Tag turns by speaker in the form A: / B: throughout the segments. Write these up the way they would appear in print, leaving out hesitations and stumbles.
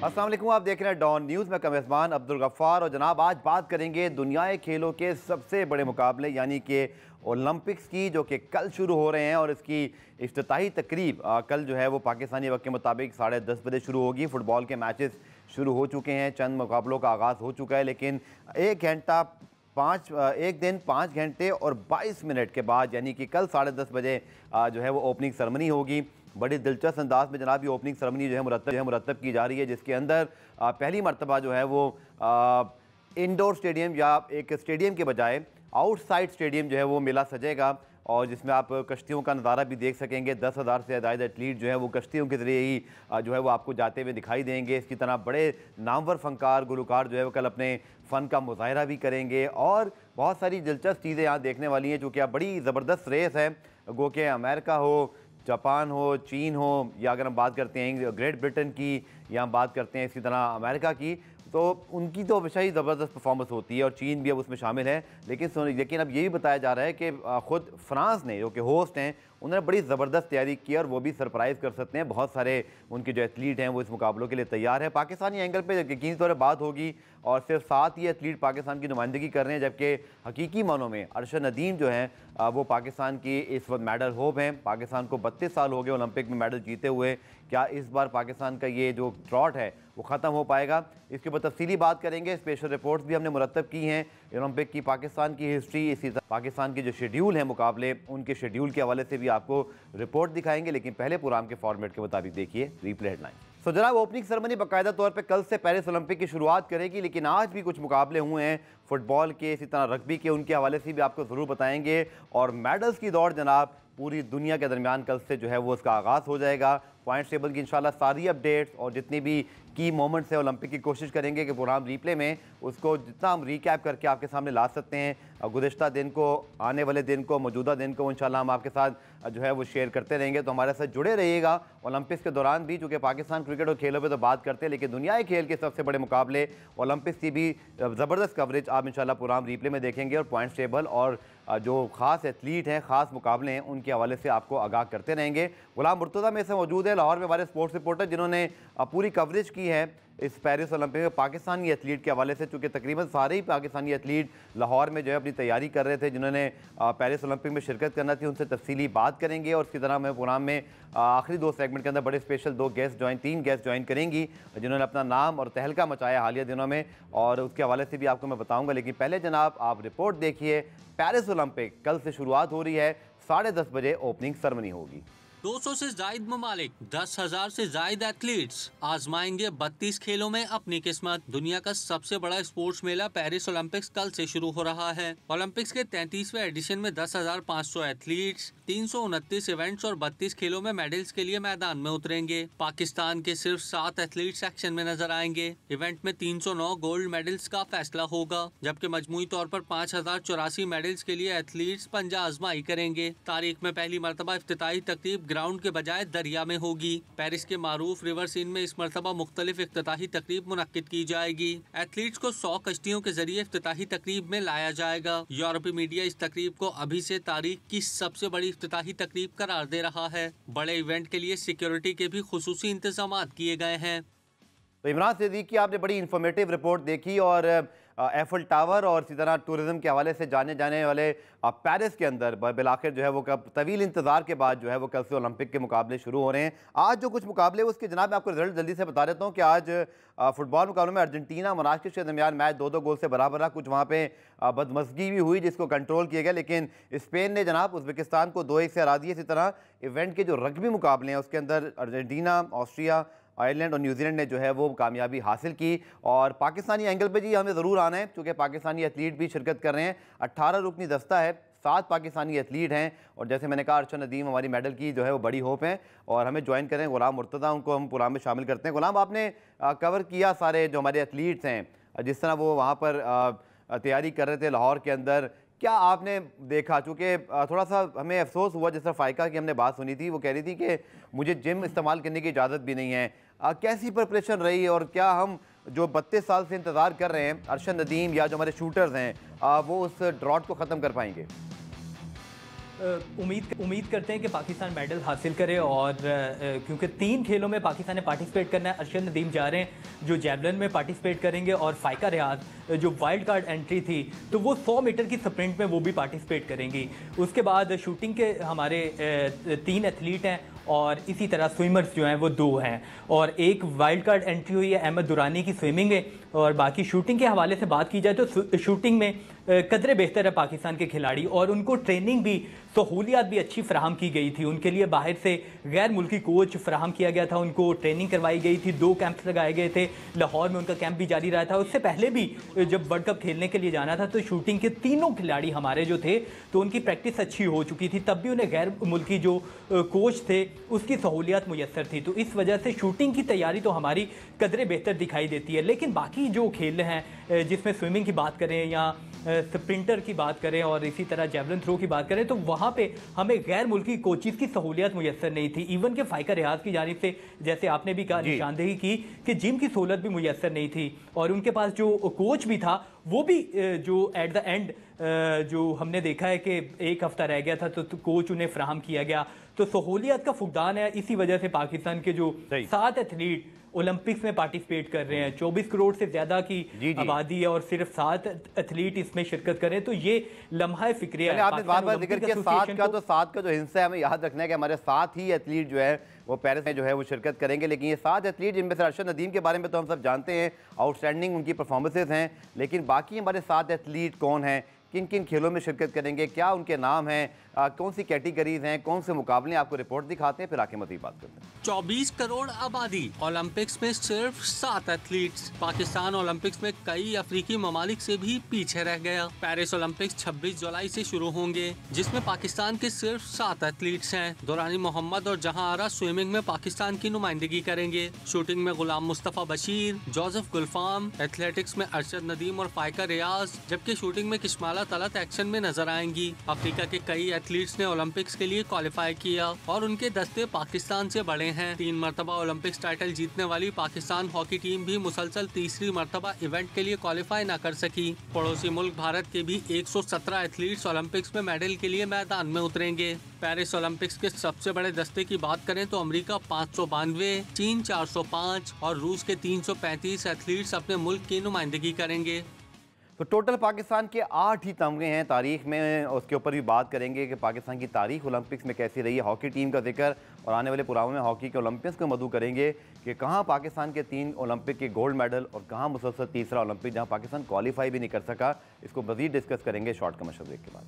A: अस्सलाम वालेकुम, आप देख रहे हैं डॉन न्यूज़ में मेज़बान अब्दुल गफ्फार। और जनाब आज बात करेंगे दुनिया खेलों के सबसे बड़े मुकाबले यानी कि ओलंपिक्स की, जो कि कल शुरू हो रहे हैं। और इसकी इफ्तिताही तकरीब कल जो है वो पाकिस्तानी वक्त के मुताबिक 10:30 बजे शुरू होगी। फ़ुटबॉल के मैचेस शुरू हो चुके हैं, चंद मुकाबलों का आगाज़ हो चुका है, लेकिन 1 दिन 5 घंटे और 22 मिनट के बाद यानी कि कल 10:30 बजे जो है वो ओपनिंग सेरेमनी होगी। बड़ी दिलचस्प अंदाज में जनाब ये ओपनिंग सेरेमनी जो है मुरतब की जा रही है, जिसके अंदर पहली मरतबा जो है वो इंडोर स्टेडियम या एक स्टेडियम के बजाय आउटसाइड स्टेडियम जो है वो मेला सजेगा, और जिसमें आप कश्तियों का नज़ारा भी देख सकेंगे। 10,000 से ज़्यादा एथलीट जो है वो कश्तियों के ज़रिए ही जो है वो आपको जाते हुए दिखाई देंगे। इसकी तरह बड़े नामवर फ़नकार गुलकार जो है वो कल अपने फ़न का मुज़ाहरा भी करेंगे, और बहुत सारी दिलचस्प चीज़ें यहाँ देखने वाली हैं, चूँकि अब बड़ी ज़बरदस्त रेस है। गो के अमेरिका हो, जापान हो, चीन हो, या अगर हम बात करते हैं ग्रेट ब्रिटेन की, या हम बात करते हैं इसी तरह अमेरिका की, तो उनकी तो हमेशा ही ज़बरदस्त परफॉर्मेंस होती है, और चीन भी अब उसमें शामिल है। लेकिन अब ये भी बताया जा रहा है कि ख़ुद फ्रांस ने, जो कि होस्ट हैं, उन्होंने बड़ी ज़बरदस्त तैयारी की, और वो भी सरप्राइज़ कर सकते हैं। बहुत सारे उनके जो एथलीट हैं वो इस मुकाबलों के लिए तैयार है। पाकिस्तानी एंगल पे यकीनी तौर पर बात होगी, और सिर्फ 7 ही एथलीट पाकिस्तान की नुमाइंदगी कर रहे हैं, जबकि हकीकी मानों में अरशद नदीम जो हैं वो पाकिस्तान की इस वक्त मेडल होप हैं। पाकिस्तान को 32 साल हो गए ओलंपिक में मेडल जीते हुए। क्या इस बार पाकिस्तान का ये जो ड्रॉट है वो ख़त्म हो पाएगा? इसके ऊपर तफसीली बात करेंगे। स्पेशल रिपोर्ट्स भी हमने मुरतब की हैं ओलंपिक की, पाकिस्तान की हिस्ट्री, इसी तरह पाकिस्तान के जो शेड्यूल हैं मुकाबले, उनके शेड्यूल के हवाले से भी आपको रिपोर्ट दिखाएंगे। लेकिन पहले प्रोग्राम के फॉर्मेट के मुताबिक देखिए रिप्ले हेडलाइन। तो जनाब ओपनिंग सेरेमनी बाकायदा तौर पे कल से पेरिस ओलंपिक की शुरुआत करेगी, लेकिन आज भी कुछ मुकाबले हुए हैं फुटबॉल के, इसी तरह रग्बी के, उनके हवाले से भी आपको ज़रूर बताएंगे। और मेडल्स की दौड़ जनाब पूरी दुनिया के दरमियान कल से जो है वो उसका आगाज़ हो जाएगा। पॉइंट्स टेबल की इंशाल्लाह सारी अपडेट्स और जितनी भी की मोमेंट्स है ओलंपिक की, कोशिश करेंगे कि प्रोग्राम रिप्ले में उसको जितना हम रिकैप करके आपके सामने ला सकते हैं। गुज़िश्ता दिन को, आने वाले दिन को, मौजूदा दिन को इंशाल्लाह हम आपके साथ जो है वो शेयर करते रहेंगे। तो हमारे साथ जुड़े रहिएगा ओलंपिक्स के दौरान भी, चूँकि पाकिस्तान क्रिकेट और खेलों पर तो बात करते हैं, लेकिन दुनिया के खेल के सबसे बड़े मुकाबले ओलंपिक्स की भी ज़बरदस्त कवरेज आप इंशाल्लाह प्रोग्राम रिप्ले में देखेंगे, और पॉइंट्स टेबल और जो ख़ास एथलीट हैं, ख़ास मुकाबले हैं, उनके हवाले से आपको आगाह करते रहेंगे। गुलाम मुर्तज़ा में से मौजूद है लाहौर में हमारे स्पोर्ट्स रिपोर्टर, जिन्होंने पूरी कवरेज की है इस पेरिस ओलंपिक में पाकिस्तानी एथलीट के हवाले से, चूँकि तकरीबन सारे ही पाकिस्तानी एथलीट लाहौर में जो है अपनी तैयारी कर रहे थे, जिन्होंने पेरिस ओलंपिक में शिरकत करना थी। उनसे तफसीली बात करेंगे, और इसकी तरह मैं प्रोग्राम में आखिरी 2 सेगमेंट के अंदर बड़े स्पेशल 3 गेस्ट ज्वाइन करेंगी, जिन्होंने अपना नाम और तहलका मचाया हालिया दिनों में, और उसके हवाले से भी आपको मैं बताऊँगा। लेकिन पहले जनाब आप रिपोर्ट देखिए। पेरिस ओलंपिक कल से शुरुआत हो रही है, 10:30 बजे ओपनिंग सेरेमनी होगी।
B: 200 से जायद ममालिक, 10,000 से जायद एथलीट्स आजमाएंगे 32 खेलों में अपनी किस्मत। दुनिया का सबसे बड़ा स्पोर्ट्स मेला पेरिस ओलंपिक्स कल से शुरू हो रहा है। ओलंपिक्स के 33वें एडिशन में 10,500 एथलीट्स, 329 इवेंट्स और 32 खेलों में मेडल्स के लिए मैदान में उतरेंगे। पाकिस्तान के सिर्फ 7 एथलीट सेक्शन में नजर आएंगे। इवेंट में 309 गोल्ड मेडल्स का फैसला होगा, जबकि मजमूई तौर पर 5,084 मेडल्स के लिए एथलीट्स पंजा आजमाई करेंगे। तारीख में पहली मरतबा इफ्तिताही तकरीब ग्राउंड के बजाय दरिया में होगी। पेरिस के मारूफ रिवर सीन में इस मरतबा मुख्तलिफ इफ्तिताही तकरीब मुनक्किद की जाएगी। एथलीट्स को 100 कश्तियों के जरिए इफ्तिताही तकरीब में लाया जाएगा। यूरोपीय मीडिया इस तकरीब को अभी से तारीख की सबसे बड़ी इफ्तिताही तकरीब करार दे रहा है। बड़े इवेंट के लिए सिक्योरिटी के भी खुसूसी इंतजाम किए गए हैं।
A: तो इमरान सिद्दीकी, आपने बड़ी इंफॉर्मेटिव रिपोर्ट देखी, और एफल टावर और इसी तरह टूरिज्म के हवाले से जाने वाले पेरिस के अंदर बिलाखिर जो है वो कब तवील इंतजार के बाद जो है वो कल से ओलंपिक के मुकाबले शुरू हो रहे हैं। आज जो कुछ मुकाबले उसके जनाब मैं आपको रिजल्ट जल्दी से बता देता हूँ कि आज फुटबॉल मुकाबले में अर्जेंटीना मोराक्केश के दरमियान मैच 2-2 गोल से बराबर रहा। कुछ वहाँ पे बदमज़गी भी हुई जिसको कंट्रोल किया गया, लेकिन स्पेन ने जनाब उज़्बेकिस्तान को 2-1 से हरा दिया। इसी तरह इवेंट के जो रग्बी मुकाबले हैं उसके अंदर अर्जेंटीना, ऑस्ट्रिया, आयरलैंड और न्यूजीलैंड ने जो है वो कामयाबी हासिल की। और पाकिस्तानी एंगल पे जी हमें ज़रूर आना है, क्योंकि पाकिस्तानी एथलीट भी शिरकत कर रहे हैं। 18 रुकनी दस्ता है, 7 पाकिस्तानी एथलीट हैं, और जैसे मैंने कहा अरशद नदीम हमारी मेडल की जो है वो बड़ी होप हैं, और हमें ज्वाइन करें गुलाम मुर्तज़ा, उनको हम प्रोग्राम में शामिल करते हैं। गुलाम, आपने कवर किया सारे जो हमारे एथलीट्स हैं, जिस तरह वो वहाँ पर तैयारी कर रहे थे लाहौर के अंदर, क्या आपने देखा? चूँकि थोड़ा सा हमें अफसोस हुआ, जिस तरह फ़ाइका की हमने बात सुनी थी, वो कह रही थी कि मुझे जिम इस्तेमाल करने की इजाज़त भी नहीं है। कैसी प्रिपरेशन रही, और क्या हम जो 32 साल से इंतज़ार कर रहे हैं, अरशद नदीम या जो हमारे शूटर्स हैं, वो उस ड्रॉट को ख़त्म कर पाएंगे?
C: उम्मीद करते हैं कि पाकिस्तान मेडल हासिल करे और क्योंकि 3 खेलों में पाकिस्तान ने पार्टिसिपेट करना है। अरशद नदीम जा रहे हैं जो जेवलिन में पार्टिसिपेट करेंगे और फ़ाइका रियाज जो वाइल्ड कार्ड एंट्री थी तो वो 100 मीटर की स्प्रिंट में वो भी पार्टिसिपेट करेंगी। उसके बाद शूटिंग के हमारे 3 एथलीट हैं और इसी तरह स्विमर्स जो हैं वो 2 हैं और एक वाइल्ड कार्ड एंट्री हुई है अहमद दुरानी की स्विमिंग में। और बाकी शूटिंग के हवाले से बात की जाए तो शूटिंग में कदरे बेहतर है पाकिस्तान के खिलाड़ी और उनको ट्रेनिंग भी सहूलियात भी अच्छी फराहम की गई थी। उनके लिए बाहर से गैर मुल्की कोच फराहम किया गया था, उनको ट्रेनिंग करवाई गई थी, 2 कैंप्स लगाए गए थे, लाहौर में उनका कैंप भी जारी रहा था। उससे पहले भी जब वर्ल्ड कप खेलने के लिए जाना था तो शूटिंग के तीनों खिलाड़ी हमारे जो थे तो उनकी प्रैक्टिस अच्छी हो चुकी थी, तब भी उन्हें गैर मुल्की जो कोच थे उसकी सहूलियात मुयस्सर थी। तो इस वजह से शूटिंग की तैयारी तो हमारी कदरे बेहतर दिखाई देती है। लेकिन बाकी जो खेल हैं जिसमें स्विमिंग की बात करें या स्प्रिंटर की बात करें और इसी तरह जेवलिन थ्रो की बात करें तो वहाँ पे हमें गैर मुल्की कोचिज़ की सहूलियत मुयस्सर नहीं थी। इवन के फ़ाइका रियाज की जानिब से जैसे आपने भी कहा निशानदेही की कि जिम की सहूलत भी मुयस्सर नहीं थी और उनके पास जो कोच भी था वो भी जो एट द एंड जो हमने देखा है कि 1 हफ्ता रह गया था तो कोच उन्हें फ्राहम किया गया। तो सहूलियत का फुकदान है। इसी वजह से पाकिस्तान के जो 7 एथलीट ओलंपिक्स में पार्टिसिपेट कर रहे हैं, 24 करोड़ से ज़्यादा की आबादी है और सिर्फ 7 एथलीट इसमें शिरकत करें तो ये लम्हा फिक्री है।
A: आपने बार-बार जिक्र किया 7 का जो हिस्सा है हमें याद रखना है कि हमारे 7 ही एथलीट जो है वो पेरिस में जो है वो शिरकत करेंगे। लेकिन ये 7 एथलीट जिनमें से अरशद नदीम के बारे में तो हम सब जानते हैं, आउटस्टैंडिंग उनकी परफॉर्मेंसेज हैं, लेकिन बाकी हमारे 7 एथलीट कौन हैं, किन किन खेलों में शिरकत करेंगे, क्या उनके नाम हैं, कौन सी कैटेगरीज हैं, कौन से मुकाबले, आपको रिपोर्ट दिखाते हैं फिर आके मज़ीद बात करते हैं।
B: 24 करोड़ आबादी, ओलंपिक्स में सिर्फ 7 एथलीट्स। पाकिस्तान ओलंपिक्स में कई अफ्रीकी ममालिक से भी पीछे रह गया। पेरिस ओलंपिक्स 26 जुलाई से शुरू होंगे जिसमें पाकिस्तान के सिर्फ 7 एथलीट्स हैं। दुरानी मोहम्मद और जहां आरा स्विमिंग में पाकिस्तान की नुमाइंदगी करेंगे। शूटिंग में गुलाम मुस्तफ़ा बशीर, जोसेफ गुलफाम, एथलेटिक्स में अरशद नदीम और फ़ाइका रियाज, जबकि शूटिंग में किस्माला तलत एक्शन में नजर आएंगी। अफ्रीका के कई एथलीट्स ने ओलंपिक्स के लिए क्वालिफाई किया और उनके दस्ते पाकिस्तान से बड़े हैं। 3 मरतबा ओलंपिक्स टाइटल जीतने वाली पाकिस्तान हॉकी टीम भी मुसलसल तीसरी मरतबा इवेंट के लिए क्वालिफाई न कर सकी। पड़ोसी मुल्क भारत के भी 117 एथलीट्स ओलंपिक्स में मेडल के लिए मैदान में उतरेंगे। पेरिस ओलंपिक्स के सबसे बड़े दस्ते की बात करें तो अमेरिका 592, चीन 405 और रूस के 335 एथलीट्स अपने मुल्क की नुमाइंदगी करेंगे।
A: तो टोटल पाकिस्तान के 8 ही तमगे हैं तारीख में, उसके ऊपर भी बात करेंगे कि पाकिस्तान की तारीख ओलंपिक्स में कैसी रही है। हॉकी टीम का जिक्र और आने वाले प्रोग्राम में हॉकी के ओलंपिक्स को मदू करेंगे कि कहाँ पाकिस्तान के 3 ओलंपिक के गोल्ड मेडल और कहाँ मुसलसल तीसरा ओलंपिक जहाँ पाकिस्तान क्वालिफाई भी नहीं कर सका। इसको मज़ीद डिस्कस करेंगे शॉर्ट कमर्शियल ब्रेक के बाद।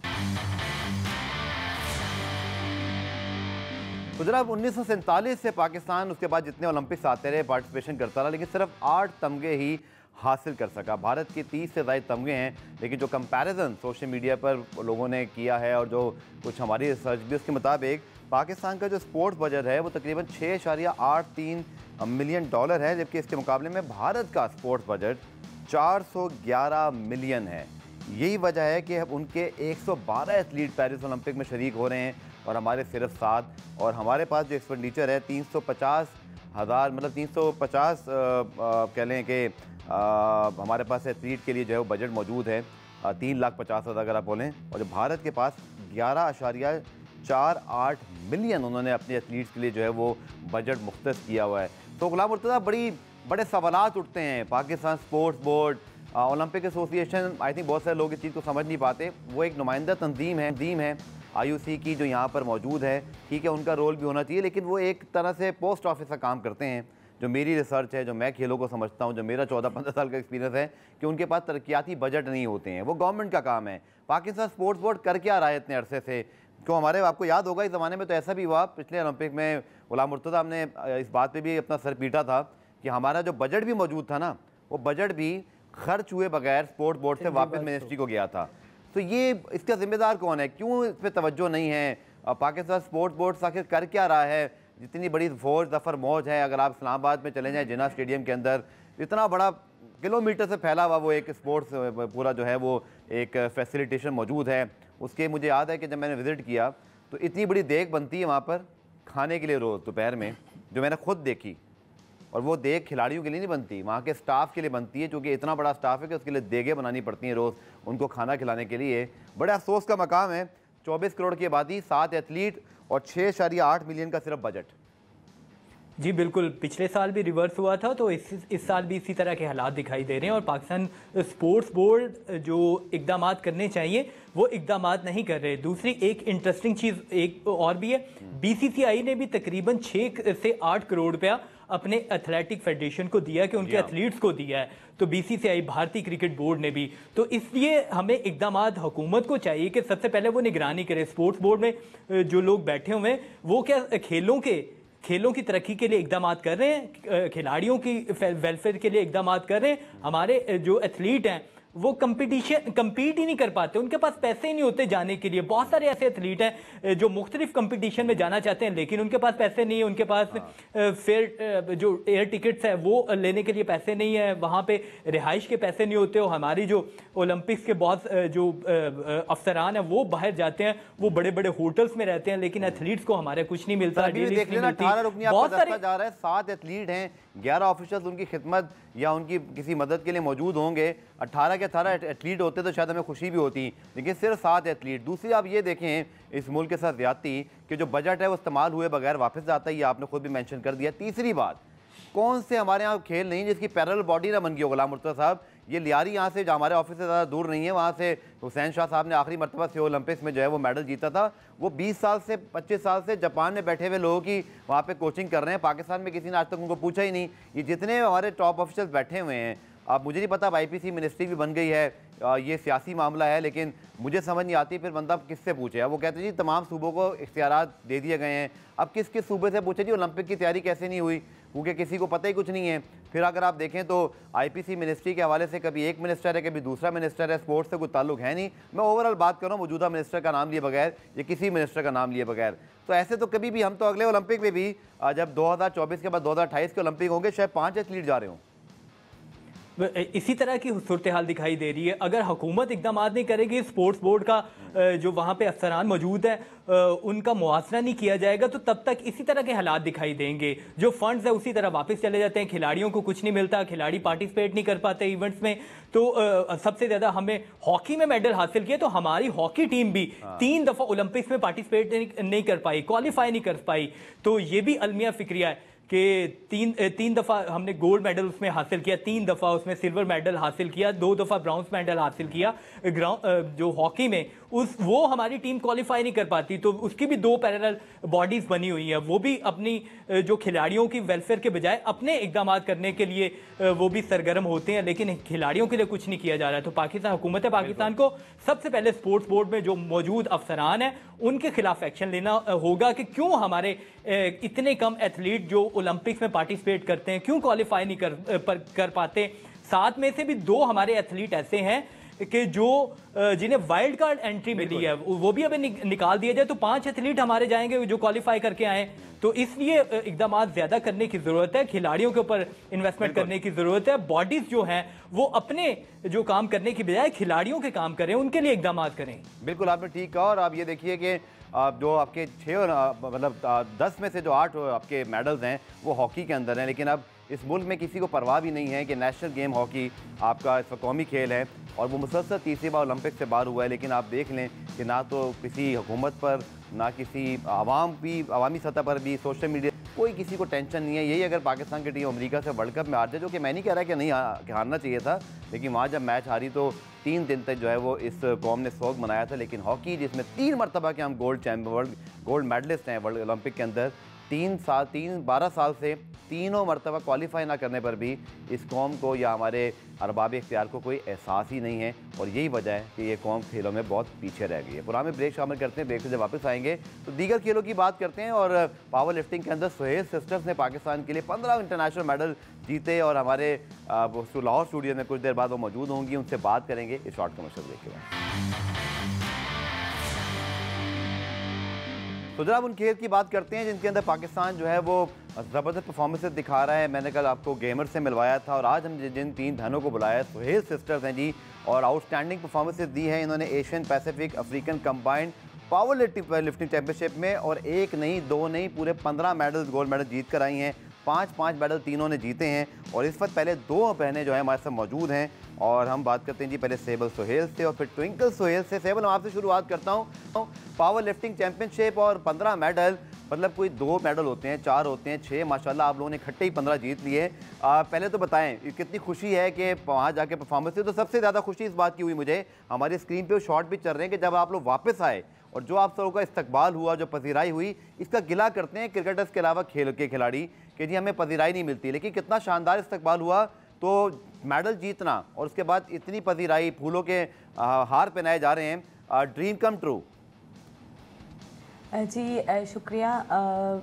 A: तो जनाब 1947 से पाकिस्तान उसके बाद जितने ओलंपिक्स आते रहे पार्टिसिपेशन करता रहा, लेकिन सिर्फ 8 तमगे ही हासिल कर सका। भारत के 30 से ज़्यादा तमगे हैं, लेकिन जो कंपैरिजन सोशल मीडिया पर लोगों ने किया है और जो कुछ हमारी रिसर्च भी उसके मुताबिक पाकिस्तान का जो स्पोर्ट्स बजट है वो तकरीबन $6.83 मिलियन है, जबकि इसके मुकाबले में भारत का स्पोर्ट्स बजट 411 मिलियन है। यही वजह है कि उनके 112 एथलीट पेरिस ओलंपिक में शरीक हो रहे हैं और हमारे सिर्फ 7, और हमारे पास जो एक्सपेंडिचर है 350,000 मतलब 350 कह लें कि हमारे पास एथलीट के लिए जो है वो बजट मौजूद है 3,50,000 अगर आप बोलें, और जो भारत के पास 11.48 मिलियन उन्होंने अपने एथलीट्स के लिए जो है वो बजट मुख्तस किया हुआ है। तो गुलाम मुर्तज़ा बड़े सवालात उठते हैं। Pakistan sports board, Olympic association, I think बहुत सारे लोग इस चीज़ को समझ नहीं पाते। वो एक नुमाइंदा तंजीम है IOC की जो यहाँ पर मौजूद है, ठीक है, उनका रोल भी होना चाहिए, लेकिन वो एक तरह से पोस्ट ऑफिस का काम करते हैं। जो मेरी रिसर्च है, जो मैं खेलों को समझता हूँ, जो मेरा 14-15 साल का एक्सपीरियंस है कि उनके पास तरक्याती बजट नहीं होते हैं, वो गवर्नमेंट का काम है। पाकिस्तान स्पोर्ट्स बोर्ड कर क्या रहा है इतने अरसे से? क्यों हमारे आपको याद होगा इस ज़माने में तो ऐसा भी हुआ, पिछले ओलंपिक में गुलाम मुर्तज़ा हमने इस बात पर भी अपना सर पीटा था कि हमारा जो बजट भी मौजूद था ना, वो बजट भी खर्च हुए बगैर स्पोर्ट्स बोर्ड से वापस मिनिस्ट्री को गया था। तो ये इसका जिम्मेदार कौन है? क्यों इस पर तवज्जो नहीं है? पाकिस्तान स्पोर्ट्स बोर्ड आखिर कर क्या रहा है? जितनी बड़ी फौज दफर मौज है, अगर आप इस्लामाबाद में चले जाएं जिन्ना स्टेडियम के अंदर, इतना बड़ा किलोमीटर से फैला हुआ वो एक स्पोर्ट्स पूरा जो है वो एक फैसिलिटेशन मौजूद है। उसके मुझे याद है कि जब मैंने विज़िट किया तो इतनी बड़ी देग बनती है वहाँ पर खाने के लिए रोज़ दोपहर में, जो मैंने खुद देखी, और वो देग खिलाड़ियों के लिए नहीं बनती, वहाँ के स्टाफ के लिए बनती है, क्योंकि इतना बड़ा स्टाफ है कि उसके लिए देगें बनानी पड़ती हैं रोज़ उनको खाना खिलाने के लिए। बड़े अफसोस का मकाम है 24 करोड़ की आबादी, 7 एथलीट और 6.8 मिलियन का सिर्फ बजट।
C: जी बिल्कुल, पिछले साल भी रिवर्स हुआ था, तो इस साल भी इसी तरह के हालात दिखाई दे रहे हैं और पाकिस्तान स्पोर्ट्स बोर्ड जो इकदाम करने चाहिए वो इकदाम नहीं कर रहे। दूसरी एक इंटरेस्टिंग चीज़ एक और भी है, बीसीसीआई ने भी तकरीबन 6 से 8 करोड़ रुपया अपने एथलेटिक फेडरेशन को दिया कि उनके एथलीट्स को दिया है, तो बीसीसीआई भारतीय क्रिकेट बोर्ड ने भी। तो इसलिए हमें इकदाम हुकूमत को चाहिए कि सबसे पहले वो निगरानी करे। स्पोर्ट्स बोर्ड में जो लोग बैठे हुए हैं वो क्या खेलों की तरक्की के लिए इकदाम कर रहे हैं, खिलाड़ियों की वेलफेयर के लिए इकदाम कर रहे हैं। हमारे जो एथलीट हैं वो कम्पीट ही नहीं कर पाते, उनके पास पैसे ही नहीं होते जाने के लिए। बहुत सारे ऐसे एथलीट हैं जो मुख्तलिफ कंपटीशन में जाना चाहते हैं लेकिन उनके पास पैसे नहीं है, उनके पास फेयर जो एयर टिकट्स है वो लेने के लिए पैसे नहीं है, वहाँ पे रिहाइश के पैसे नहीं होते। और हमारी जो ओलंपिक्स के बहुत जो अफसरान हैं वो बाहर जाते हैं, वो बड़े बड़े होटल्स में रहते हैं, लेकिन एथलीट्स को हमारे कुछ नहीं मिलता।
A: बहुत सारे जा रहा है, 7 एथलीट हैं, 11 ऑफिसर्स उनकी खिदमत या उनकी किसी मदद के लिए मौजूद होंगे। 18 के 18 एथलीट होते तो शायद हमें खुशी भी होती, लेकिन सिर्फ 7 एथलीट। दूसरी आप ये देखें इस मुल्क के साथ ज्यादती कि जो बजट है वो इस्तेमाल हुए बगैर वापस जाता है, ये आपने खुद भी मेंशन कर दिया। तीसरी बात, कौन से हमारे यहाँ खेल नहीं जिसकी पैरेलल बॉडी ना बन गई हो। गुलाम मुर्तज़ा साहब, ये लियारी यहाँ से जो हमारे ऑफिस से ज़्यादा दूर नहीं है, वहाँ से हुसैन शाह साहब ने आखिरी मरतबा से ओलंपिक्स में जो है वो मेडल जीता था। वो 20 साल से 25 साल से जापान में बैठे हुए लोगों की वहाँ पे कोचिंग कर रहे हैं। पाकिस्तान में किसी ने आज तक उनको पूछा ही नहीं। ये जितने हमारे टॉप ऑफिसर्स बैठे हुए हैं, अब मुझे नहीं पता, अब आईपीसी मिनिस्ट्री भी बन गई है, ये सियासी मामला है, लेकिन मुझे समझ नहीं आती फिर बंदा किससे पूछे। अब वो कहते हैं जी तमाम सूबों को इख्तियारात दे दिए गए हैं, अब किस किस सूबे से पूछे जी ओलंपिक की तैयारी कैसे नहीं हुई, क्योंकि किसी को पता ही कुछ नहीं है। फिर अगर आप देखें तो आईपीसी मिनिस्ट्री के हवाले से कभी एक मिनिस्टर है कभी दूसरा मिनिस्टर है, स्पोर्ट्स से कोई ताल्लुक है नहीं। मैं ओवरऑल बात कर रहा हूँ मौजूदा मिनिस्टर का नाम लिए बगैर या किसी मिनिस्टर का नाम लिए बगैर। तो ऐसे तो कभी भी हम तो अगले ओलंपिक में भी जब 2024 के बाद 2028 के ओलंपिक होंगे शायद 5 एथलीट जा रहे हों।
C: इसी तरह की सूरत हाल दिखाई दे रही है। अगर हुकूमत इकदाम नहीं करेगी, स्पोर्ट्स बोर्ड का जो वहाँ पे अफसरान मौजूद है उनका मुआवजा नहीं किया जाएगा, तो तब तक इसी तरह के हालात दिखाई देंगे। जो फंड्स है उसी तरह वापस चले जाते हैं, खिलाड़ियों को कुछ नहीं मिलता, खिलाड़ी पार्टिसिपेट नहीं कर पाते इवेंट्स में। तो सबसे ज़्यादा हमें हॉकी में मेडल हासिल किए, तो हमारी हॉकी टीम भी 3 दफ़ा ओलंपिक्स में पार्टिसिपेट नहीं कर पाई, क्वालिफाई नहीं कर पाई। तो ये भी अलमिया फिक्रिया है कि तीन दफ़ा हमने गोल्ड मेडल उसमें हासिल किया, 3 दफ़ा उसमें सिल्वर मेडल हासिल किया, 2 दफ़ा ब्रॉन्ज मेडल हासिल किया जो हॉकी में, वो हमारी टीम क्वालिफाई नहीं कर पाती। तो उसकी भी 2 पैरेलल बॉडीज़ बनी हुई हैं, वो भी अपनी जो खिलाड़ियों की वेलफेयर के बजाय अपने इकदाम करने के लिए वो भी सरगर्म होते हैं, लेकिन खिलाड़ियों के लिए कुछ नहीं किया जा रहा है। तो पाकिस्तान हुकूमत पाकिस्तान को सबसे पहले स्पोर्ट्स बोर्ड में जो मौजूद अफसरान हैं उनके खिलाफ एक्शन लेना होगा कि क्यों हमारे इतने कम एथलीट जो ओलंपिक्स में पार्टिसिपेट करते हैं क्यों क्वालिफाई नहीं कर पाते। 7 में से भी 2 हमारे एथलीट ऐसे हैं कि जो जिन्हें वाइल्ड कार्ड एंट्री मिली है वो भी अभी निकाल दिया जाए, तो 5 एथलीट हमारे जाएंगे जो क्वालिफाई करके आए। तो इसलिए इकदाम ज़्यादा करने की ज़रूरत है, खिलाड़ियों के ऊपर इन्वेस्टमेंट करने की ज़रूरत है। बॉडीज़ जो हैं वो अपने जो काम करने की बजाय खिलाड़ियों के काम करें, उनके लिए इकदाम करें।
A: बिल्कुल आपने ठीक कहा। और आप ये देखिए कि जो आपके 6 मतलब 10 में से जो 8 आपके मेडल्स हैं वो हॉकी के अंदर हैं, लेकिन अब इस मुल्क में किसी को परवाह भी नहीं है कि नेशनल गेम हॉकी आपका इस कौमी खेल है और वो मुसलसल तीसरी बार ओलंपिक से बाहर हुआ है। लेकिन आप देख लें कि ना तो किसी हुकूमत पर ना किसी अवामी सतह पर भी सोशल मीडिया कोई किसी को टेंशन नहीं है। यही अगर पाकिस्तान की टीम अमेरिका से वर्ल्ड कप में हार जाए, जो कि मैं नहीं कह रहा कि नहीं हारना चाहिए था, लेकिन वहाँ जब मैच हारी तो 3 दिन तक जो है वो इस कौम ने शोक मनाया था। लेकिन हॉकी जिसमें 3 मरतबा के हम गोल्ड मेडलिस्ट हैं वर्ल्ड ओलंपिक के अंदर, 12 साल से तीनों मरतबा क्वालिफाई ना करने पर भी इस कौम को या हमारे अरबाब इख्तियार को कोई एहसास ही नहीं है। और यही वजह है कि ये कौम खेलों में बहुत पीछे रह गई है। पुराने ब्रेक शामिल करते हैं, ब्रेक से जब वापस आएंगे तो दीगर खेलों की बात करते हैं। और पावर लिफ्टिंग के अंदर सुहेल सिस्टर्स ने पाकिस्तान के लिए 15 इंटरनेशनल मेडल जीते और हमारे लाहौर स्टूडियो में कुछ देर बाद वो मौजूद होंगी, उनसे बात करेंगे इस शॉर्ट कमर्शियल ब्रेक के बाद। तो जनाब उन खेल की बात करते हैं जिनके अंदर पाकिस्तान जो है वो ज़बरदस्त परफॉर्मेंसेस दिखा रहा है। मैंने कल आपको गेमर से मिलवाया था और आज हम जिन 3 बहनों को बुलाया है सुहेल सिस्टर्स हैं जी, और आउटस्टैंडिंग परफॉर्मेंसेस दी है इन्होंने Asian Pacific African combined power lifting championship में। और 1 नहीं 2 नहीं पूरे 15 मेडल्स गोल्ड मेडल जीत कर आई हैं। 5 मेडल तीनों ने जीते हैं। और इस वक्त पहले 2 बहनें जो हैं हमारे साथ मौजूद हैं, और हम बात करते हैं जी पहले सेबल सोहेल से और फिर ट्विंकल सोहेल से। सेबल, हम आपसे शुरुआत करता हूँ। पावर लिफ्टिंग चैंपियनशिप और 15 मेडल, मतलब कोई 2 मेडल होते हैं, 4 होते हैं, 6, माशाल्लाह आप लोगों ने इकट्ठे ही 15 जीत लिए। पहले तो बताएं कितनी खुशी है कि वहाँ जाके परफॉर्मेंस हुई। तो सबसे ज़्यादा खुशी इस बात की हुई मुझे, हमारी स्क्रीन पे वो शॉट भी चल रहे हैं कि जब आप लोग वापस आए और जो आप सबों का इस्तकबाल हुआ, जो पजीराई हुई, इसका गिला करते हैं क्रिकेटर्स के अलावा खेल के खिलाड़ी कि जी हमें पजीराई नहीं मिलती, लेकिन कितना शानदार इस्तकबाल हुआ। तो मेडल जीतना और उसके बाद इतनी पजीराई, फूलों के हार पहनाए जा रहे हैं, ड्रीम कम ट्रू।
D: जी शुक्रिया।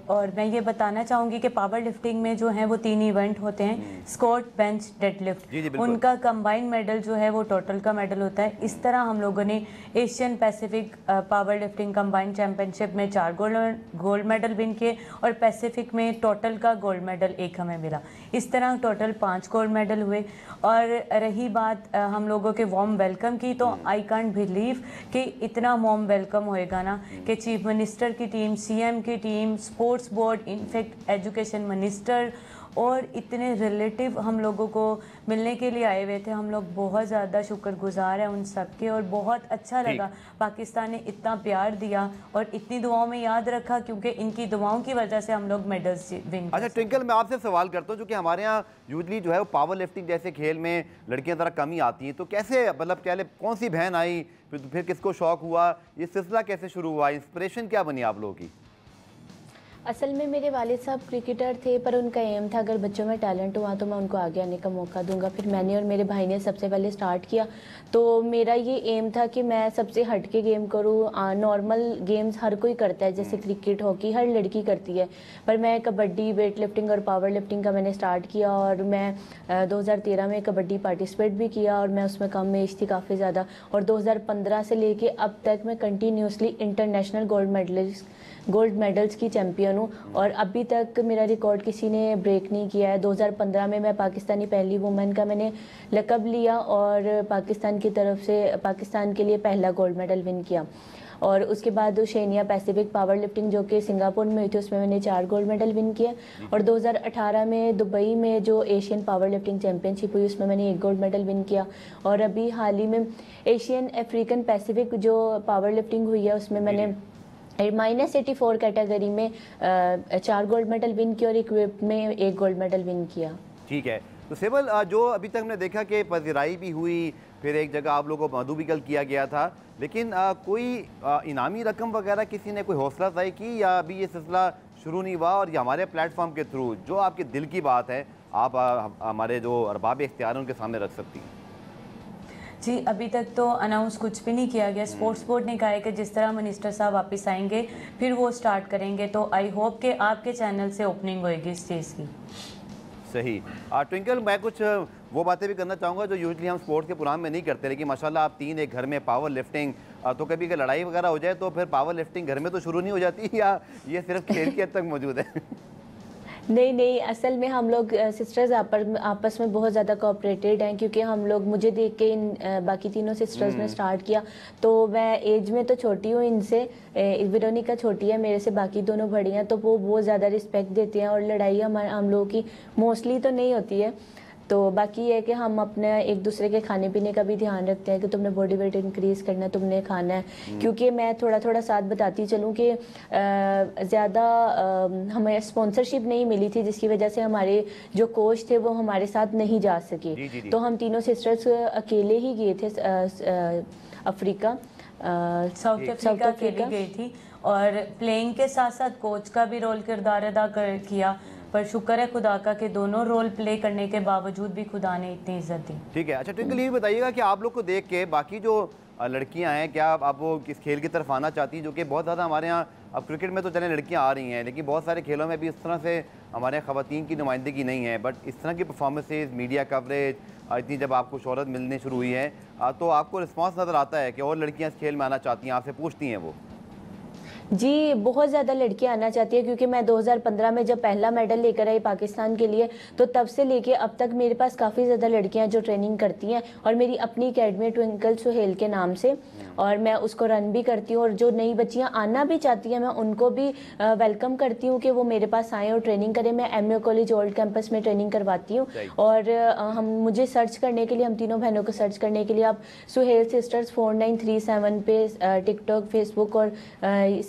D: और मैं ये बताना चाहूँगी कि पावर लिफ्टिंग में जो है वो 3 इवेंट होते हैं, स्क्वाट, बेंच, डेडलिफ्ट। उनका कंबाइंड मेडल जो है वो टोटल का मेडल होता है। इस तरह हम लोगों ने Asian Pacific power lifting combined championship में 4 गोल्ड मेडल विन किए और पैसिफिक में टोटल का गोल्ड मेडल 1 हमें मिला। इस तरह टोटल 5 गोल्ड मेडल हुए। और रही बात हम लोगों के वार्म वेलकम की, तो आई कांट बिलीव कि इतना वार्म वेलकम होएगा ना कि चीफ मिनिस्टर की टीम, सीएम की team, sports board, in fact education minister और इतने रिलेटिव हम लोगों को मिलने के लिए आए हुए थे। हम लोग बहुत ज़्यादा शुक्रगुजार हैं उन सब के और बहुत अच्छा लगा। पाकिस्तान ने इतना प्यार दिया और इतनी दुआओं में याद रखा, क्योंकि इनकी दुआओं की वजह से हम लोग मेडल्स विन।
A: अच्छा ट्विंकल, मैं आपसे सवाल करता हूँ, जो कि हमारे यहाँ यूजली जो है वो पावर लिफ्टिंग जैसे खेल में लड़कियाँ ज़रा कम ही आती हैं, तो कैसे, मतलब क्या कौन सी बहन आई, फिर किसको शौक हुआ, ये सिलसिला कैसे शुरू हुआ, इंस्पिरेशन क्या बनी आप लोगों की?
E: असल में मेरे वालिद साहब क्रिकेटर थे, पर उनका एम था अगर बच्चों में टैलेंट हुआ तो मैं उनको आगे आने का मौका दूंगा। फिर मैंने और मेरे भाई ने सबसे पहले स्टार्ट किया। तो मेरा ये एम था कि मैं सबसे हट के गेम करूँ। नॉर्मल गेम्स हर कोई करता है, जैसे क्रिकेट, हॉकी, हर लड़की करती है, पर मैं कबड्डी, वेट लिफ्टिंग और पावर लिफ्टिंग का मैंने स्टार्ट किया। और मैं 2013 में कबड्डी पार्टिसिपेट भी किया और मैं उसमें कम एज थी काफ़ी ज़्यादा। और 2015 से लेके अब तक मैं कंटिन्यूसली इंटरनेशनल गोल्ड मेडल्स की चैम्पियन हूँ और अभी तक मेरा रिकॉर्ड किसी ने ब्रेक नहीं किया है। 2015 में मैं पाकिस्तानी पहली वुमेन का मैंने लक़ब लिया और पाकिस्तान की तरफ से पाकिस्तान के लिए पहला गोल्ड मेडल विन किया। और उसके बाद ओशेनिया पैसिफिक पावर लिफ्टिंग जो कि सिंगापुर में हुई थी, उसमें मैंने 4 गोल्ड मेडल विन किया। और 2018 में दुबई में जो एशियन पावर लिफ्टिंग चैम्पियनशिप हुई, उसमें मैंने 1 गोल्ड मेडल विन किया। और अभी हाल ही में एशियन अफ्रीकन पैसिफिक जो पावर लिफ्टिंग हुई है, उसमें मैंने -84 कैटेगरी में 4 गोल्ड मेडल विन किया और इक्विप में 1 गोल्ड मेडल विन किया।
A: ठीक है, तो सेबल, जो अभी तक हमने देखा कि पजीराई भी हुई, फिर एक जगह आप लोगों को मधु भी कल किया गया था, लेकिन कोई इनामी रकम वगैरह किसी ने कोई हौसला अफजाई की, या अभी ये सिलसिला शुरू नहीं हुआ? और ये हमारे प्लेटफॉर्म के थ्रू जो आपके दिल की बात है, आप हमारे जो अरबाब इख्तियार हैं उनके सामने रख सकती हैं।
D: जी, अभी तक तो अनाउंस कुछ भी नहीं किया गया। स्पोर्ट्स बोर्ड ने कहा है कि जिस तरह मिनिस्टर साहब वापस आएंगे फिर वो स्टार्ट करेंगे। तो आई होप कि आपके चैनल से ओपनिंग होएगी इस चीज़ की।
A: सही। ट्विंकल, मैं कुछ वो बातें भी करना चाहूँगा जो यूजली हम स्पोर्ट्स के प्रोग्राम में नहीं करते, लेकिन माशाल्लाह आप 3 एक घर में पावर लिफ्टिंग, तो कभी अगर लड़ाई वगैरह हो जाए तो फिर पावर लिफ्टिंग घर में तो शुरू नहीं हो जाती, या ये सिर्फ खेल की हद तक मौजूद है?
E: नहीं, असल में हम लोग सिस्टर्स आपस में बहुत ज़्यादा कोऑपरेटेड हैं, क्योंकि हम लोग, मुझे देख के इन बाकी तीनों सिस्टर्स ने स्टार्ट किया। तो मैं एज में तो छोटी हूँ इनसे, वेरोनिका छोटी है मेरे से, बाकी दोनों बड़ी हैं, तो वो बहुत ज़्यादा रिस्पेक्ट देती हैं और लड़ाई हम लोगों की मोस्टली तो नहीं होती है। तो बाकी ये है कि हम अपने एक दूसरे के खाने पीने का भी ध्यान रखते हैं कि तुमने बॉडी वेट इंक्रीज़ करना है, तुमने खाना है। क्योंकि मैं थोड़ा थोड़ा साथ बताती चलूँ कि ज़्यादा हमें स्पॉन्सरशिप नहीं मिली थी, जिसकी वजह से हमारे जो कोच थे वो हमारे साथ नहीं जा सके। तो हम तीनों सिस्टर्स अकेले ही गए थे अफ्रीका,
D: साउथ अफ्रीका के लिए गई थी और प्लेइंग के साथ साथ कोच का भी रोल किरदार अदा किया। पर शुक्र है खुदा का कि दोनों रोल प्ले करने के बावजूद भी खुदा ने इतनी इज्जत दी।
A: ठीक है। अच्छा ट्विंकल, ये भी बताइएगा कि आप लोग को देख के बाकी जो लड़कियां हैं, क्या आप वो किस खेल की तरफ आना चाहती हैं, जो कि बहुत ज़्यादा हमारे यहाँ, अब क्रिकेट में तो चले लड़कियां आ रही हैं, लेकिन बहुत सारे खेलों में भी इस तरह से हमारे यहाँ ख़वातीन की नुमाइंदगी नहीं है, बट इस तरह की परफॉर्मेंसेज, मीडिया कवरेज, इतनी जब आपको शोहरत मिलनी शुरू हुई है तो आपको रिस्पॉन्स नज़र आता है कि और लड़कियाँ इस खेल में आना चाहती हैं, आपसे पूछती हैं वो?
E: जी, बहुत ज़्यादा लड़कियां आना चाहती है, क्योंकि मैं 2015 में जब पहला मेडल लेकर आई पाकिस्तान के लिए, तो तब से लेके अब तक मेरे पास काफ़ी ज़्यादा लड़कियां जो ट्रेनिंग करती हैं, और मेरी अपनी अकेडमी ट्विंकल सुहेल के नाम से, और मैं उसको रन भी करती हूँ। और जो नई बच्चियां आना भी चाहती हैं, मैं उनको भी वेलकम करती हूँ कि वो मेरे पास आएँ और ट्रेनिंग करें। मैं MA कॉलेज ओल्ड कैंपस में ट्रेनिंग करवाती हूँ, और मुझे सर्च करने के लिए, हम तीनों बहनों को सर्च करने के लिए आप सुहेल सिस्टर्स 4937 पे टिकटॉक, फेसबुक और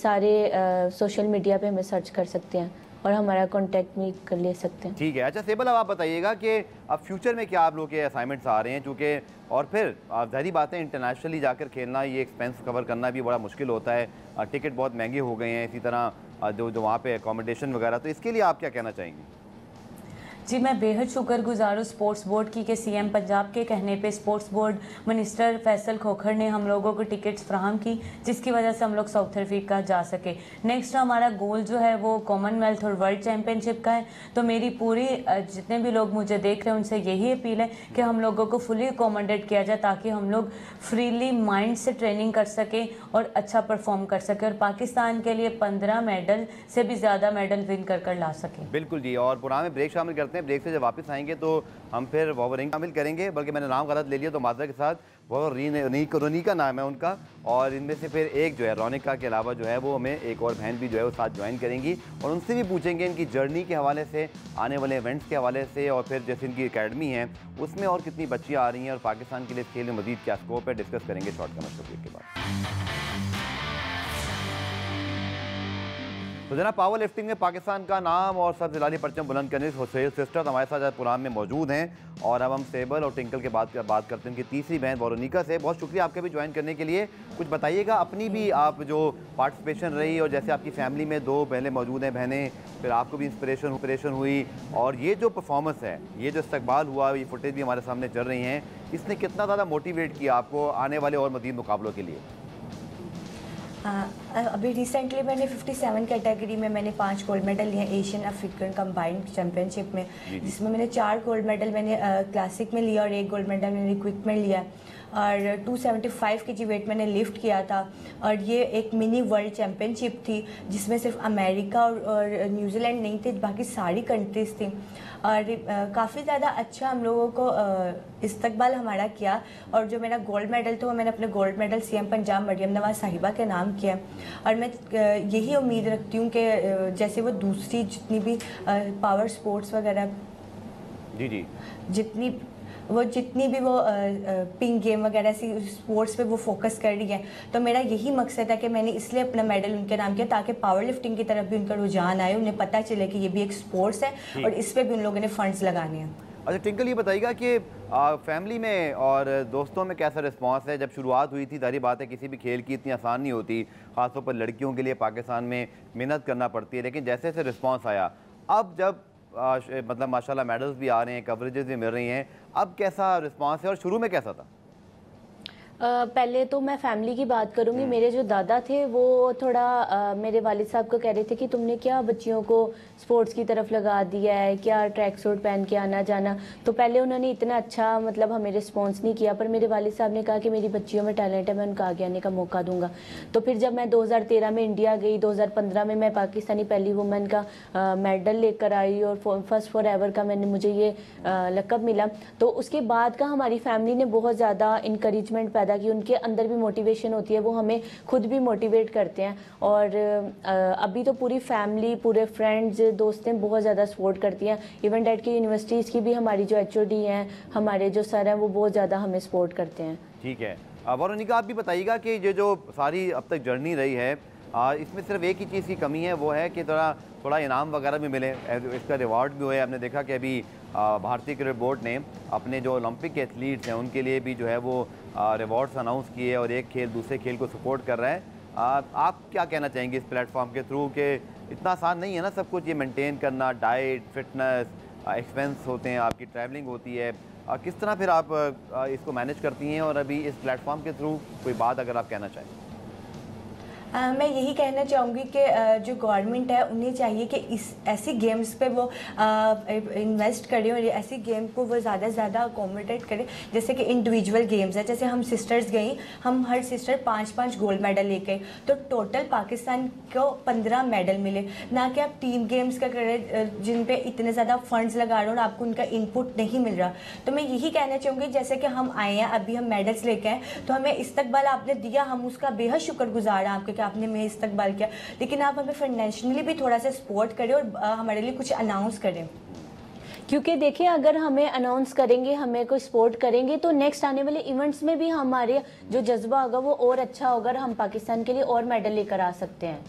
E: सारे सोशल मीडिया पे हमें सर्च कर सकते हैं, और हमारा कांटेक्ट भी कर ले सकते हैं।
A: ठीक है। अच्छा सेबल, अब आप बताइएगा कि अब फ्यूचर में क्या आप लोग के असाइनमेंट्स आ रहे हैं, चूँकि और फिर ज़ाहिरी बात है इंटरनेशनली जाकर खेलना, ये एक्सपेंस कवर करना भी बड़ा मुश्किल होता है, टिकट बहुत महंगे हो गए हैं, इसी तरह जो वहाँ पे अकोमोडेशन वगैरह, तो इसके लिए आप क्या कहना चाहेंगे?
D: जी, मैं बेहद शुक्रगुजार हूँ स्पोर्ट्स बोर्ड की कि CM पंजाब के कहने पे sports board minister Faisal Khokhar ने हम लोगों को टिकट्स फ्राहम की, जिसकी वजह से हम लोग साउथ अफ्रीका जा सके। नेक्स्ट हमारा गोल जो है वो कॉमनवेल्थ और वर्ल्ड चैम्पियनशिप का है। तो मेरी पूरी जितने भी लोग मुझे देख रहे हैं उनसे यही अपील है कि हम लोगों को फुली अकोमोडेट किया जाए, ताकि हम लोग फ्रीली माइंड से ट्रेनिंग कर सकें और अच्छा परफॉर्म कर सकें, और पाकिस्तान के लिए 15 मेडल से भी ज़्यादा मेडल विन कर ला सकें।
A: बिल्कुल जी। और पुराने ब्रेक शामिल करते हैं, ब्रेक से जब वापस आएंगे तो हम फिर वॉवरिंग शामिल करेंगे, बल्कि मैंने नाम गलत ले लिया तो माजरा के साथ, वो रोनिका नाम है उनका, और इनमें से फिर एक जो है रोनिका के अलावा जो है वो हमें एक और बहन भी जो है वो साथ ज्वाइन करेंगी, और उनसे भी पूछेंगे इनकी जर्नी के हवाले से, आने वाले इवेंट्स के हवाले से, और फिर जैसे इनकी अकेडमी है उसमें और कितनी बच्चियाँ आ रही हैं, और पाकिस्तान के लिए इस खेल में मजीद क्या स्कोप है, डिस्कस करेंगे शॉर्ट कमर्शियल ब्रेक के बाद। तो जनाब, पावर लिफ्टिंग में पाकिस्तान का नाम और सब जिलानी परचम बुलंद करने सुहेल सिस्टर्स हमारे साथ आज प्रोग्राम में मौजूद हैं, और अब हम सेबल और टिंकल के बात करते हैं उनकी तीसरी बहन वोरोनिका से। बहुत शुक्रिया आपका भी ज्वाइन करने के लिए। कुछ बताइएगा अपनी भी, आप जो पार्टिसिपेशन रही, और जैसे आपकी फैमिली में 2 पहले मौजूद हैं बहनें, फिर आपको भी इंस्पिरेशन हुई, और ये जो परफॉर्मेंस है, ये जो इस्तकबाल हुआ, ये फुटेज भी हमारे सामने चल रही हैं, इसने कितना ज़्यादा मोटिवेट किया आपको आने वाले और मज़ीद मुकाबलों के लिए?
F: अभी रिसेंटली मैंने 57 कैटेगरी में मैंने 5 गोल्ड मेडल लिए एशियन अफ्रीकन कंबाइंड चैम्पियनशिप में, जिसमें मैंने 4 गोल्ड मेडल मैंने क्लासिक में लिया और 1 गोल्ड मेडल मैंने क्विक में लिया, और 275 kg वेट मैंने लिफ्ट किया था। और ये एक मिनी वर्ल्ड चैम्पियनशिप थी, जिसमें सिर्फ अमेरिका और न्यूजीलैंड नहीं थे, बाकी सारी कंट्रीज़ थी, और काफ़ी ज़्यादा अच्छा हम लोगों को इस्तकबाल हमारा किया। और जो मेरा गोल्ड मेडल था वो मैंने अपने gold medal CM Punjab Maryam Nawaz साहिबा के नाम किया, और मैं यही उम्मीद रखती हूँ कि जैसे वो दूसरी जितनी भी पावर स्पोर्ट्स वगैरह
A: जी
F: जितनी भी वो पिंक गेम वगैरह ऐसी स्पोर्ट्स पे वो फोकस कर रही है, तो मेरा यही मकसद है कि मैंने इसलिए अपना मेडल उनके नाम किया, ताकि पावर लिफ्टिंग की तरफ भी उनका रुझान आए, उन्हें पता चले कि ये भी एक स्पोर्ट्स है और इस पे भी उन लोगों ने फंड्स लगाने हैं।
A: अच्छा टिंकल, ये बताइएगा कि फैमिली में और दोस्तों में कैसा रिस्पांस है? जब शुरुआत हुई थी, जाहिर बात है किसी भी खेल की इतनी आसान नहीं होती, ख़ासतौर पर लड़कियों के लिए पाकिस्तान में मेहनत करना पड़ती है, लेकिन जैसे जैसे रिस्पांस आया, अब जब मतलब माशाल्लाह मेडल्स भी आ रहे हैं, कवरेजेस भी मिल रही हैं, अब कैसा रिस्पांस है और शुरू में कैसा था?
E: पहले तो मैं फैमिली की बात करूंगी। मेरे जो दादा थे वो थोड़ा मेरे वालिद साहब को कह रहे थे कि तुमने क्या बच्चियों को स्पोर्ट्स की तरफ लगा दिया है, क्या ट्रैक सूट पहन के आना जाना। तो पहले उन्होंने इतना अच्छा मतलब हमें रिस्पॉन्स नहीं किया, पर मेरे वालिद साहब ने कहा कि मेरी बच्चियों में टैलेंट है, मैं उनको आगे आने का मौका दूंगा। तो फिर जब मैं 2013 में इंडिया गई, 2015 में मैं पाकिस्तानी पहली वुमेन का मेडल लेकर आई और फर्स्ट फॉर एवर का मुझे ये लक़ब मिला। तो उसके बाद का हमारी फैमिली ने बहुत ज़्यादा इंकरेजमेंट पैदा की, उनके अंदर भी मोटिवेशन होती है, वो हमें खुद भी मोटिवेट करते हैं। और अभी तो पूरी फैमिली, पूरे फ्रेंड्स, दोस्तें बहुत ज़्यादा सपोर्ट करती हैं। इवन डैट की यूनिवर्सिटीज़ की भी हमारी जो HOD हैं, हमारे जो सर हैं, वो बहुत ज़्यादा हमें सपोर्ट करते हैं।
A: ठीक है। वोरोनिका, आप भी बताइएगा कि ये जो सारी अब तक जर्नी रही है, इसमें सिर्फ एक ही चीज़ की कमी है, वो है कि थोड़ा इनाम वगैरह भी मिले, इसका रिवार्ड भी हुए। आपने देखा कि अभी भारतीय क्रिकेट बोर्ड ने अपने जो ओलंपिक के एथलीट्स हैं उनके लिए भी जो है वो रिवॉर्ड्स अनाउंस किए, और एक खेल दूसरे खेल को सपोर्ट कर रहा है। आप क्या कहना चाहेंगे इस प्लेटफॉर्म के थ्रू कि इतना आसान नहीं है ना सब कुछ ये मेंटेन करना, डाइट, फिटनेस, एक्सपेंस होते हैं, आपकी ट्रैवलिंग होती है, किस तरह फिर आप इसको मैनेज करती हैं? और अभी इस प्लेटफॉर्म के थ्रू कोई बात अगर आप कहना चाहें।
F: मैं यही कहना चाहूँगी कि जो गवर्नमेंट है उन्हें चाहिए कि इस ऐसी गेम्स पे वो इन्वेस्ट करें और ऐसी गेम को वो ज़्यादा से ज़्यादा अकोमोडेट करें, जैसे कि इंडिविजुअल गेम्स है। जैसे हम सिस्टर्स गई, हम हर सिस्टर 5-5 गोल्ड मेडल लेके, तो टोटल पाकिस्तान को 15 मेडल मिले। ना कि आप टीम गेम्स का करें जिन पे इतने ज़्यादा फंड्स लगा रहे हो और आपको उनका इनपुट नहीं मिल रहा। तो मैं यही कहना चाहूँगी जैसे कि हम आए हैं, अभी हम मेडल्स लेके आए, तो हमें इस्तकबाल आपने दिया, हम उसका बेहद शुक्रगुजार हैं आपके कि आपने हमें इस्तकबाल किया, लेकिन आप हमें फाइनेंशियली भी थोड़ा सा सपोर्ट करें और हमारे लिए कुछ अनाउंस करें।
E: क्योंकि देखिए, अगर हमें अनाउंस करेंगे, हमें कोई सपोर्ट करेंगे, तो नेक्स्ट आने वाले इवेंट्स में भी हमारे जो जज्बा होगा वो और अच्छा होगा, हम पाकिस्तान के लिए और मेडल लेकर आ सकते हैं।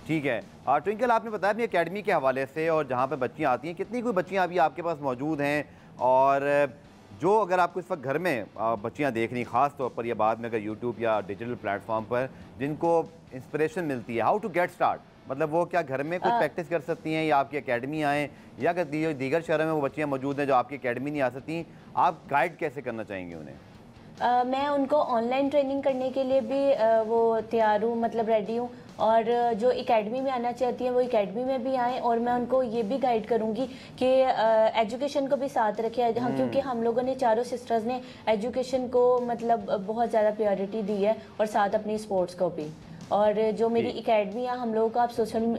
A: ठीक है। ट्विंकल, आपने बताया अपनी एकेडमी के हवाले से और जहाँ पे बच्चियाँ आती हैं, कितनी कोई बच्चियाँ अभी आपके पास मौजूद हैं, और जो अगर आपको इस वक्त घर में बच्चियाँ देख रही, ख़ास तौर पर या बाद में अगर यूट्यूब या डिजिटल प्लेटफॉर्म पर जिनको इंस्पिरेशन मिलती है, हाउ टू गेट स्टार्ट, मतलब वो क्या घर में कुछ प्रैक्टिस कर सकती हैं या आपकी एकेडमी आएँ, या अगर दीगर शहरों में वो बच्चियाँ मौजूद हैं जो आपकी एकेडमी नहीं आ सकती, आप गाइड कैसे करना चाहेंगे उन्हें?
E: मैं उनको ऑनलाइन ट्रेनिंग करने के लिए भी वो तैयार हूँ, मतलब रेडी हूँ, और जो एकेडमी में आना चाहती हैं वो एकेडमी में भी आएँ, और मैं उनको ये भी गाइड करूँगी कि एजुकेशन को भी साथ रखें। हाँ, क्योंकि हम लोगों ने चारों सिस्टर्स ने एजुकेशन को मतलब बहुत ज़्यादा प्रायोरिटी दी है, और साथ अपनी स्पोर्ट्स को भी। और जो मेरी एकेडमी है, हम लोगों को आप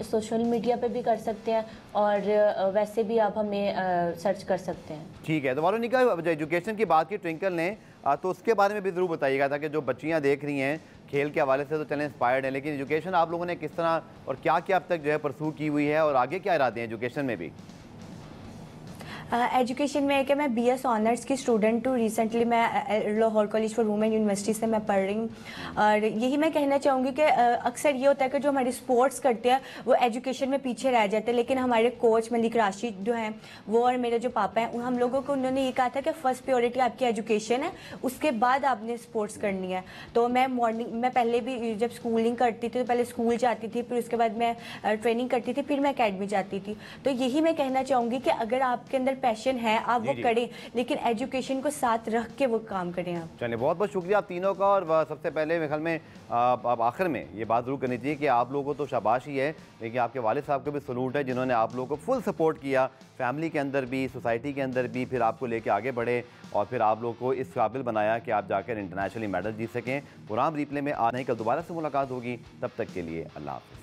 E: सोशल मीडिया पे भी कर सकते हैं, और वैसे भी आप हमें सर्च कर सकते हैं।
A: ठीक है। तो वालोनिका, जो एजुकेशन की बात की ट्विंकल ने, तो उसके बारे में भी ज़रूर बताइएगा, ताकि जो बच्चियाँ देख रही हैं खेल के हवाले से तो चलें इंस्पायर्ड हैं, लेकिन एजुकेशन आप लोगों ने किस तरह और क्या क्या अब तक जो है परसू की हुई है, और आगे क्या इरादे हैं एजुकेशन में भी?
F: एजुकेशन में है कि मैं BS ऑनर्स की स्टूडेंट हूँ। रिसेंटली मैं Lahore college for women university से मैं पढ़ रही हूँ, और यही मैं कहना चाहूँगी कि अक्सर ये होता है कि जो हमारे स्पोर्ट्स करते हैं वो एजुकेशन में पीछे रह जाते हैं, लेकिन हमारे कोच मलिक राशिद जो हैं वो और मेरे जो पापा हैं, हम लोगों को उन्होंने ये कहा था कि फ़र्स्ट प्रायोरिटी आपकी एजुकेशन है, उसके बाद आपने स्पोर्ट्स करनी है। तो मैं पहले भी जब स्कूलिंग करती थी तो पहले स्कूल जाती थी, फिर उसके बाद मैं ट्रेनिंग करती थी, फिर मैं अकेडमी जाती थी। तो यही मैं कहना चाहूँगी कि अगर आपके अंदर पैशन है आप वो करें, लेकिन एजुकेशन को साथ रख के वो काम करें आप।
A: चलिए, बहुत बहुत शुक्रिया आप तीनों का। और सबसे पहले मेरे ख्याल में अब आखिर में ये बात जरूर करनी चाहिए कि आप लोगों को तो शाबाश ही है, लेकिन आपके वालिद साहब को भी सलूट है जिन्होंने आप लोगों को फुल सपोर्ट किया, फैमिली के अंदर भी, सोसाइटी के अंदर भी, फिर आपको लेके आगे बढ़े और फिर आप लोगों को इस काबिल बनाया कि आप जाकर इंटरनेशनली मेडल जीत सकें। प्रोग्राम रिप्ले में आज नहीं, कल दोबारा से मुलाकात होगी, तब तक के लिए अल्लाह हाफ़िज़।